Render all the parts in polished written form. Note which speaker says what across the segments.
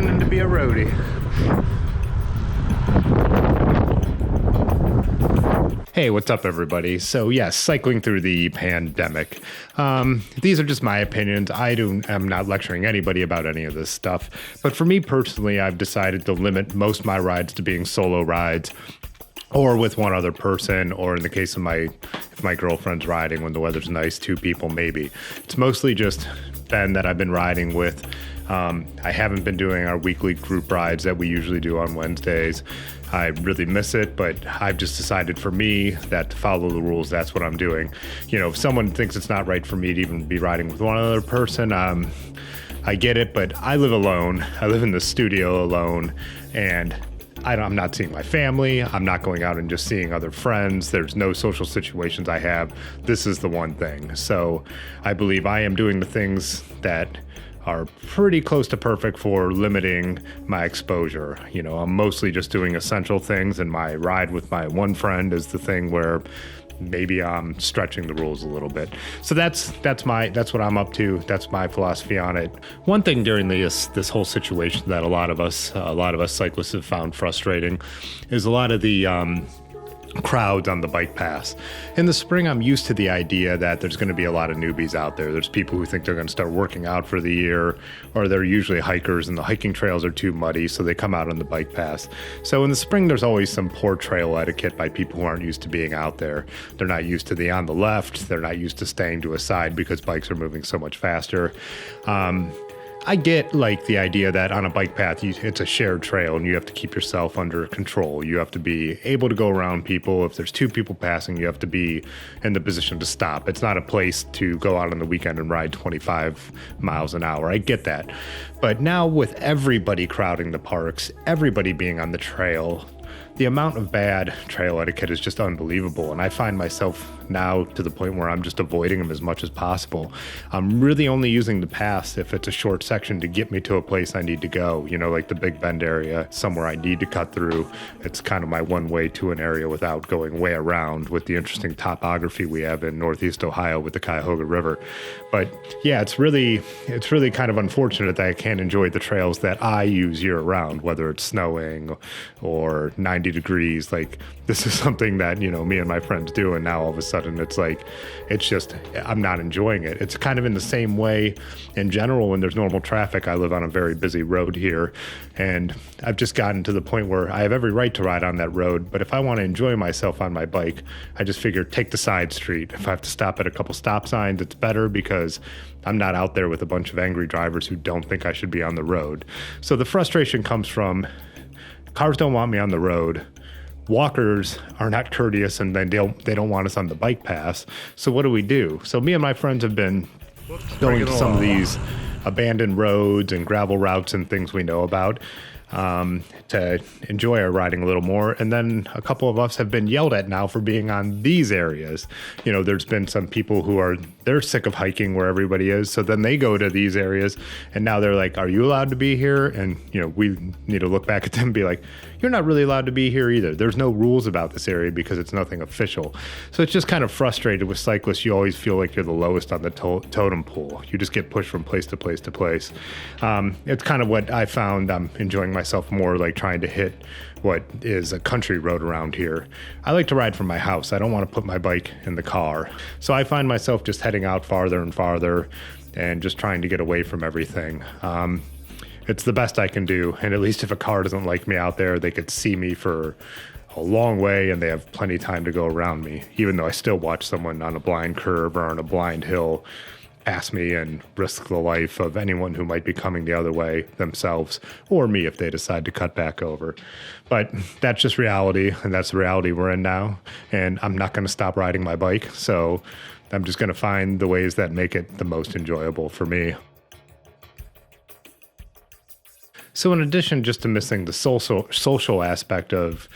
Speaker 1: pretending to be a roadie. Hey, what's up, everybody? So yes, cycling through the pandemic. These are just my opinions. I'm not lecturing anybody about any of this stuff. But for me personally, I've decided to limit most of my rides to being solo rides, or with one other person, or in the case of if my girlfriend's riding when the weather's nice, 2 people maybe. It's mostly just Ben that I've been riding with. I haven't been doing our weekly group rides that we usually do on Wednesdays. I really miss it, but I've just decided for me that to follow the rules, that's what I'm doing. You know, if someone thinks it's not right for me to even be riding with one other person, I get it, but I live alone. I live in the studio alone, and I'm not seeing my family. I'm not going out and just seeing other friends. There's no social situations I have. This is the one thing. So I believe I am doing the things that are pretty close to perfect for limiting my exposure. You know, I'm mostly just doing essential things, and my ride with my one friend is the thing where maybe I'm stretching the rules a little bit. So that's what I'm up to. That's my philosophy on it. One thing during this whole situation that a lot of us cyclists have found frustrating is a lot of the crowds on the bike paths. In the spring, I'm used to the idea that there's going to be a lot of newbies out there. There's people who think they're going to start working out for the year, or they're usually hikers and the hiking trails are too muddy, so they come out on the bike paths. So in the spring, there's always some poor trail etiquette by people who aren't used to being out there. They're not used to the on the left. They're not used to staying to a side because bikes are moving so much faster. I get like the idea that on a bike path, it's a shared trail and you have to keep yourself under control. You have to be able to go around people. If there's 2 people passing, you have to be in the position to stop. It's not a place to go out on the weekend and ride 25 miles an hour. I get that. But now with everybody crowding the parks, everybody being on the trail, the amount of bad trail etiquette is just unbelievable. And I find myself now to the point where I'm just avoiding them as much as possible. I'm really only using the paths if it's a short section to get me to a place I need to go, you know, like the Big Bend area, somewhere I need to cut through. It's kind of my one way to an area without going way around with the interesting topography we have in Northeast Ohio with the Cuyahoga River. But yeah, it's really kind of unfortunate that I can't enjoy the trails that I use year round, whether it's snowing or 90 degrees. Like, this is something that, you know, me and my friends do, and now all of a sudden it's like, I'm not enjoying it. It's kind of in the same way in general when there's normal traffic. I live on a very busy road here, and I've just gotten to the point where I have every right to ride on that road, but if I want to enjoy myself on my bike, I just figure take the side street. If I have to stop at a couple stop signs, it's better because I'm not out there with a bunch of angry drivers who don't think I should be on the road. So the frustration comes from cars don't want me on the road. Walkers are not courteous, and they don't want us on the bike paths. So what do? So me and my friends have been going to some of these abandoned roads and gravel routes and things we know about to enjoy our riding a little more. And then a couple of us have been yelled at now for being on these areas. You know, there's been some people they're sick of hiking where everybody is. So then they go to these areas, and now they're like, are you allowed to be here? And, you know, we need to look back at them and be like, you're not really allowed to be here either. There's no rules about this area because it's nothing official. So it's just kind of frustrated with cyclists. You always feel like you're the lowest on the totem pole. You just get pushed from place to place to place. It's kind of what I found I'm enjoying myself more, like trying to hit what is a country road around here. I like to ride from my house. I don't want to put my bike in the car. So I find myself just heading out farther and farther and just trying to get away from everything. It's the best I can do. And at least if a car doesn't like me out there, they could see me for a long way and they have plenty of time to go around me, even though I still watch someone on a blind curve or on a blind hill pass me and risk the life of anyone who might be coming the other way themselves, or me if they decide to cut back over. But that's just reality, and that's the reality we're in now. And I'm not going to stop riding my bike, so I'm just going to find the ways that make it the most enjoyable for me. So in addition just to missing the social aspect of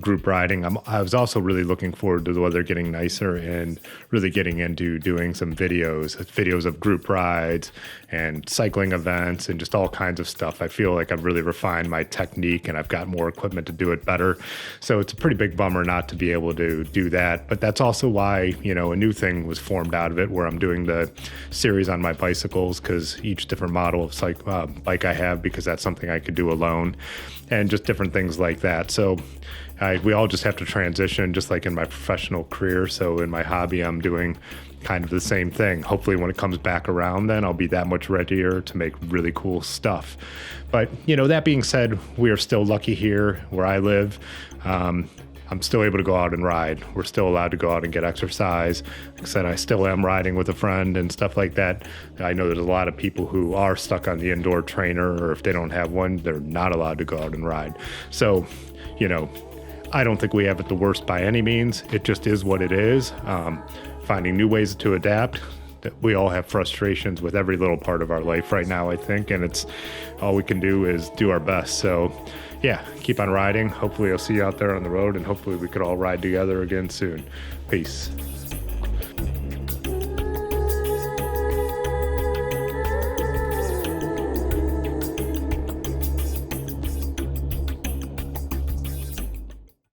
Speaker 1: group riding. I was also really looking forward to the weather getting nicer and really getting into doing some videos of group rides and cycling events and just all kinds of stuff. I feel like I've really refined my technique and I've got more equipment to do it better. So it's a pretty big bummer not to be able to do that. But that's also why, a new thing was formed out of it, where I'm doing the series on my bicycles, because each different model of bike I have, because that's something I could do alone, and just different things like that. So we all just have to transition, just like in my professional career. So in my hobby, I'm doing kind of the same thing. Hopefully when it comes back around, then I'll be that much readier to make really cool stuff. But, that being said, we are still lucky here where I live. I'm still able to go out and ride. We're still allowed to go out and get exercise. Like I said, I still am riding with a friend and stuff like that. I know there's a lot of people who are stuck on the indoor trainer, or if they don't have one, they're not allowed to go out and ride. So, I don't think we have it the worst by any means. It just is what it is. Finding new ways to adapt. We all have frustrations with every little part of our life right now, I think, and it's all we can do is do our best. So yeah, keep on riding. Hopefully I'll see you out there on the road, and hopefully we could all ride together again soon. Peace.